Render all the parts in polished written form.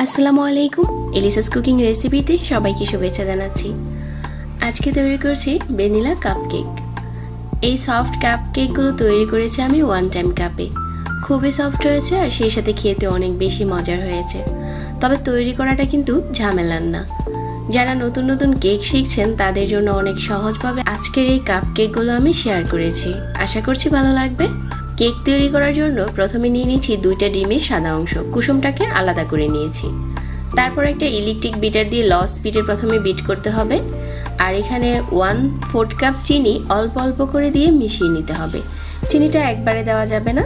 আসসালামু আলাইকুম। এলিসাস কুকিং রেসিপিতে সবাইকে শুভেচ্ছা জানাচ্ছি। আজকে তৈরি করছি ভ্যানিলা কাপকেক। এই সফট কাপকেকগুলো তৈরি করেছি আমি ওয়ান টাইম কাপে। খুবই সফট হয়েছে আর সেই সাথে খেতে অনেক বেশি মজার হয়েছে। তবে তৈরি করাটা কিন্তু ঝামেলার না। যারা নতুন নতুন কেক শিখছেন তাদের জন্য অনেক সহজভাবে আজকের এই কাপকেকগুলো আমি শেয়ার করেছি। আশা করছি ভালো লাগবে। কেক তৈরি করার জন্য প্রথমে নিয়ে নিয়েছি 2টা ডিমের সাদা অংশ, কুসুমটাকে আলাদা করে নিয়েছি। তারপর একটা ইলেকট্রিক বিটার দিয়ে লো স্পিডে প্রথমে বিট করতে হবে। আর এখানে 1/4 কাপ চিনি অল্প অল্প করে দিয়ে মিশিয়ে নিতে হবে। চিনিটা একবারে দেওয়া যাবে না,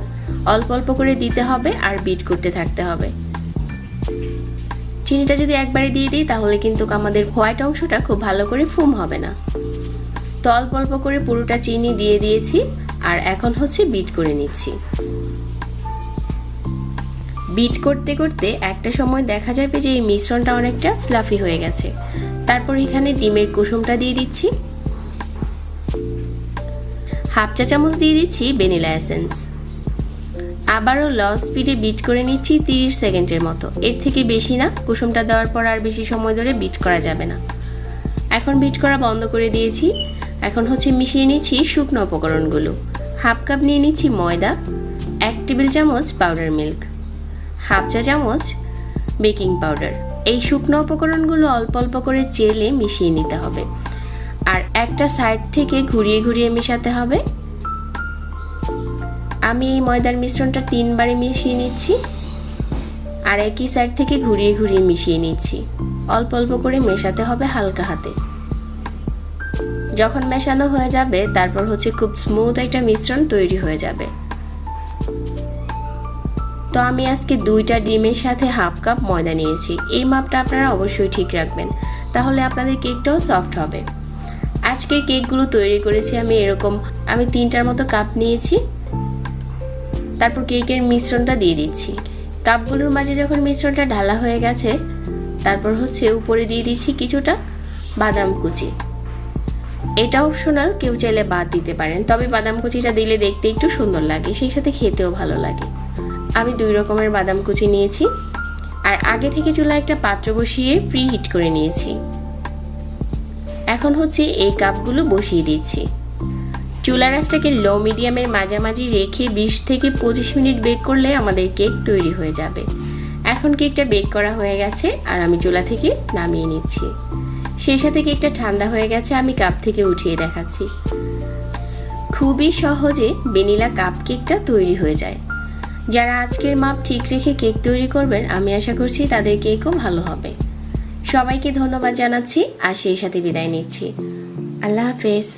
অল্প অল্প করে দিতে হবে আর বিট করতে থাকতে হবে। চিনিটা যদি একবারে দিয়ে দিই তাহলে কিন্তু আমাদের হোয়াইট অংশটা খুব ভালো করে ফুম হবে না। তো অল্প অল্প করে পুরোটা চিনি দিয়ে দিয়েছি আর এখন বিট করে নিচ্ছি। বিট করতে করতে একটা সময় দেখা যাবে যে এই মিশ্রণটা অনেকটা ফ্লাফি হয়ে গেছে। তারপর এখানে ডিমের কুসুমটা দিয়ে দিচ্ছি, হাফ চা চামচ দিয়ে দিচ্ছি ভ্যানিলা এসেন্স। আবারও লো স্পিডে বিট করে নিচ্ছি 30 সেকেন্ডের মতো, এর থেকে বেশি না। কুসুমটা দেওয়ার পর আর বেশি সময় ধরে বিট করা যাবে না। এখন বিট করা বন্ধ করে দিয়েছি। এখন মিশিয়ে নিচ্ছি শুকনো উপকরণগুলো। হাফ কাপ নিয়ে নিচ্ছি ময়দা, 1 টেবিল চামচ পাউডার মিল্ক, হাফ চা চামচ বেকিং পাউডার। এই শুকনো উপকরণগুলো অল্প অল্প করে চেলে মিশিয়ে নিতে হবে আর একটা সাইড থেকে ঘুরিয়ে ঘুরিয়ে মেশাতে হবে। আমি এই ময়দার মিশ্রণটা 3 বারে মিশিয়ে নিচ্ছি আর একই সাইড থেকে ঘুরিয়ে ঘুরিয়ে মিশিয়ে নিচ্ছি। অল্প অল্প করে মেশাতে হবে হালকা হাতে। যখন মেশানো হয়ে যাবে তারপর খুব স্মুথ একটা মিশ্রণ তৈরি হয়ে যাবে। তো আমি আজকে 2টা ডিমের সাথে হাফ কাপ ময়দা নিয়েছি। এই মাপটা আপনারা অবশ্যই ঠিক রাখবেন, তাহলে আপনাদের কেকটাও সফট হবে। আজকের কেকগুলো তৈরি করেছি আমি এরকম। আমি 3টার মতো কাপ নিয়েছি। তারপর কেকের মিশ্রণটা দিয়ে দিচ্ছি। কাপগুলোর মাঝে যখন মিশ্রণটা ঢালা হয়ে গেছে তারপর উপরে দিয়ে দিচ্ছি কিছুটা বাদাম কুচি। এটা অপশনাল, কেউ চাইলে বাদ দিতে পারেন, তবে বাদাম কুচিটা দিলে দেখতে একটু সুন্দর লাগে, সেই সাথে খেতেও ভালো লাগে। আমি 2 রকমের বাদাম কুচি নিয়েছি আর আগে থেকে চুলায় একটা পাত্র বসিয়ে প্রি হিট করে নিয়েছি। এখন এই কাপগুলো বসিয়ে দিচ্ছি। চুলার আঁচটাকে লো মিডিয়ামের মাঝামাঝি রেখে 20 থেকে 25 মিনিট বেক করলে আমাদের কেক তৈরি হয়ে যাবে। এখন কেকটা বেক করা হয়ে গেছে আর আমি চুলা থেকে নামিয়ে নিচ্ছি। সেই সাথে কেকটা ঠান্ডা হয়ে গেছে, আমি কাপ থেকে উঠিয়ে দেখাচ্ছি। খুবই সহজে ভ্যানিলা কাপকেকটা তৈরি হয়ে যায়। যারা আজকের মাপ ঠিক রেখে কেক তৈরি করবেন আমি আশা করছি তাদের কেকও ভালো হবে। সবাইকে ধন্যবাদ জানাচ্ছি আর সেই সাথে বিদায় নিচ্ছি। আল্লাহ হাফেজ।